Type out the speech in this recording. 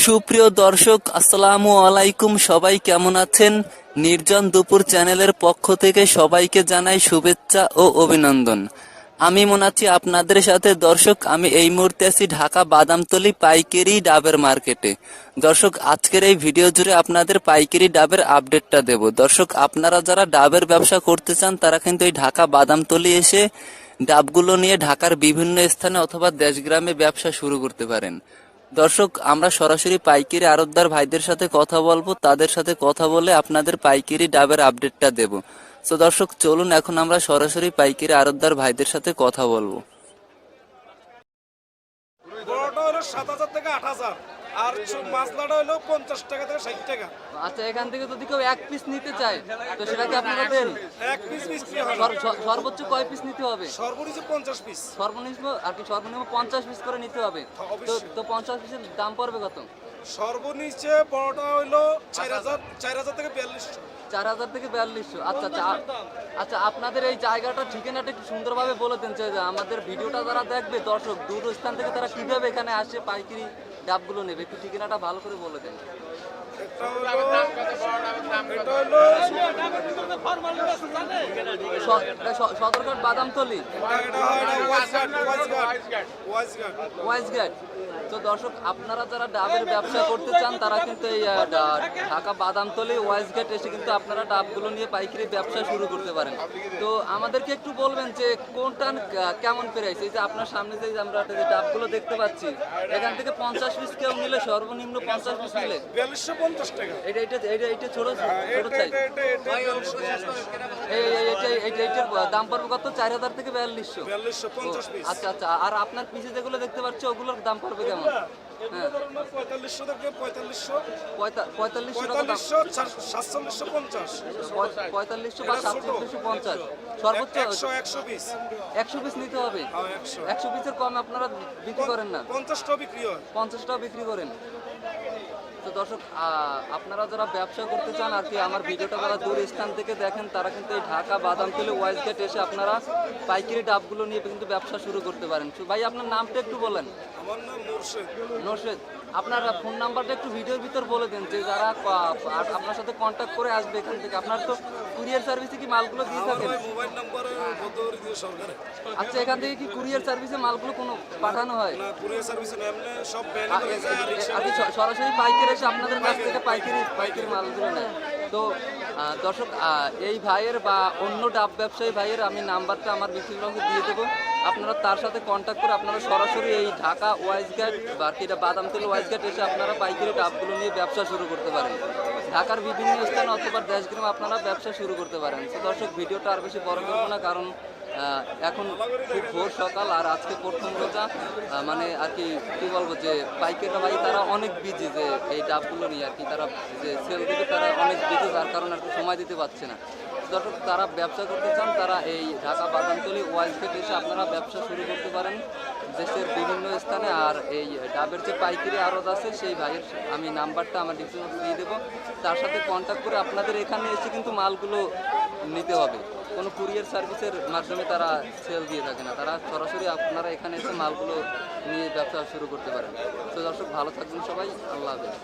সুপ্রিয় দর্শক, আসসালামু আলাইকুম। সবাই কেমন আছেন? নির্জন দুপুর চ্যানেলের পক্ষ থেকে সবাইকে জানাই শুভেচ্ছা ও অভিনন্দন। আমি মোনাচ্ছি আপনাদের সাথে। দর্শক, আমি এই মুহূর্তে আছি ঢাকা বাদামতলী পাইকারি ডাবের মার্কেটে। দর্শক, আজকের এই ভিডিও জুড়ে আপনাদের পাইকারি ডাবের আপডেটটা দেব। দর্শক, আপনারা যারা ডাবের ব্যবসা করতে চান তারা কিন্তু এই ঢাকা বাদামতলী এসে ডাবগুলো নিয়ে ঢাকার বিভিন্ন স্থানে অথবা দেশগ্রামে ব্যবসা শুরু করতে পারেন। দর্শক, আমরা সরাসরি পাইকারি আড়তদার ভাইদের সাথে কথা বলবো, তাদের সাথে কথা বলে আপনাদের পাইকারি ডাবের আপডেটটা দেব। তো দর্শক, চলুন এখন আমরা সরাসরি পাইকারি আড়তদার ভাইদের সাথে কথা বলবো। বড়টা হলো 7,000 থেকে 8,000 আর মাছলাটা হলো 50 টাকা থেকে 60 টাকা। আচ্ছা, এখান থেকে যদি কেউ এক পিস নিতে চায় তো সেটা কি আপনারা দেন? এক পিস বিক্রি হয় সর্বোচ্চ কয় পিস নিতে হবে? সর্বনিম্ন 50 পিস। সর্বনিম্ন আর কি সর্বনিম্ন 50 পিস করে নিতে হবে। তো 50 পিসের দাম পড়বে কত? সর্বনিচে বড়টা হলো 4,000 থেকে 4200। 4,000 থেকে 4200। আচ্ছা আচ্ছা আচ্ছা, আপনাদের এই জায়গাটা ঠিকানাটা একটু সুন্দরভাবে বলে দেন যে আমাদের ভিডিওটা যারা দেখবে দর্শক দূর স্থান থেকে তারা কিভাবে এখানে আসে পাইকারি ডাবগুলো নেবে, একটু ঠিকানাটা ভালো করে বলে দেন। সদরঘাট বাদামতলী ওয়াইজঘাট। তো দর্শক, আপনারা যারা ডাবের ব্যবসা করতে চান তারা কিন্তু এই ঢাকা বাদামতলী ওয়াইজঘাট এসে কিন্তু আপনারা ডাবগুলো নিয়ে পাইকারি ব্যবসা শুরু করতে পারেন। তো আমাদেরকে একটু বলবেন যে কোনটা কেমন প্রাইস? এই যে আপনার সামনে যে আমরা যে ডাবগুলো দেখতে পাচ্ছি, এখান থেকে 50 পিস কেউ নিলে সর্বনিম্ন 50 পিস নিলে 4250 টাকা। এটা ছোট সাইজ। এইটার দাম পড়বে কত? 4,000 থেকে 4200। 4250 পিস। আচ্ছা আচ্ছা, আর আপনার পিছে যেগুলো দেখতে পাচ্ছি ওগুলোর দাম পড়বে কেমন? হ্যাঁ, 4500 থেকে 4500 4500 টাকা দাম। 4750 4500 বা 4750 সর্বোচ্চ 100 পিস। 100 পিস নিতে হবে। 100 100 পিসের কম আপনারা বিক্রি করেন না? 50 টাকা বিক্রি হয়। 50 টাকা বিক্রি করেন। তো দর্শক, আপনারা যারা ব্যবসা করতে চান আর কি আমার ভিডিওটা যারা দূর স্থান থেকে দেখেন তারা কিন্তু এই ঢাকা বাদামতলী ওয়াইজঘাট এসে আপনারা পাইকারি ডাবগুলো নিয়ে কিন্তু ব্যবসা শুরু করতে পারেন। তো ভাই, আপনার নামটা একটু বলেন। আমার নাম নরশেদ। আপনার ফোন নাম্বারটা একটু ভিডিওর ভিতর বলে দেন যে যারা আপনার সাথে কন্ট্যাক্ট করে আসবে এখান থেকে। আপনার তো কুরিয়ার সার্ভিসে কি মালগুলো দিয়ে থাকেন? মোবাইল নাম্বার সরকারে। আচ্ছা, এখান থেকে কি কুরিয়ার সার্ভিসে মালগুলো কোনো পাঠানো হয়? না, কুরিয়ার সার্ভিসে না, এমনি সব ব্যানে আর কি সরাসরি পাইকারি এসে আপনাদের কাছ থেকে পাইকারি মালগুলো নেয়? তো দর্শক, এই ভাইয়ের বা অন্য ডাব ব্যবসায়ী ভাইয়ের আমি নাম্বারটা আমার বিক্রিগ্রাহকে দিয়ে দেবো। আপনারা তার সাথে কন্ট্যাক্ট করে আপনারা সরাসরি এই ঢাকা ওয়াইজঘাট বা এটা বাদামতলী ওয়াইজঘাট এসে আপনারা পাইকারি ডাবগুলো নিয়ে ব্যবসা শুরু করতে পারেন। ঢাকার বিভিন্ন স্থানে অথবা দেশগ্রামে আপনারা ব্যবসা শুরু করতে পারেন। তো দর্শক, ভিডিওটা আর বেশি বড় করবো না, কারণ এখন খুব ভোর সকাল আর আজকে প্রথম রোজা। মানে আর কি বলবো যে পাইকাররা ভাই তারা অনেক বিজি যে এই ডাবগুলো নিয়ে আর কি তারা যে সেল দিবে তারা অনেক বিজি, যার কারণে আর কি সময় দিতে পারছে না। দর্শক, তারা ব্যবসা করতে চান তারা এই ঢাকা বাদামতলী ওয়াইজঘাট এসে আপনারা ব্যবসা শুরু করতে পারেন দেশের বিভিন্ন স্থানে। আর এই ডাবের যে পাইকারি আড়ত আছে সেই ভাইয়ের আমি নাম্বারটা আমার ডিসক্রিপশনে দিয়ে দেবো। তার সাথে কন্ট্যাক্ট করে আপনাদের এখানে এসে কিন্তু মালগুলো নিতে হবে। কোনো কুরিয়ার সার্ভিসের মাধ্যমে তারা সেল দিয়ে থাকে না, তারা সরাসরি আপনারা এখানে এসে মালগুলো নিয়ে ব্যবসা শুরু করতে পারেন। তো দর্শক, ভালো থাকবেন সবাই। আল্লাহ হাফেজ।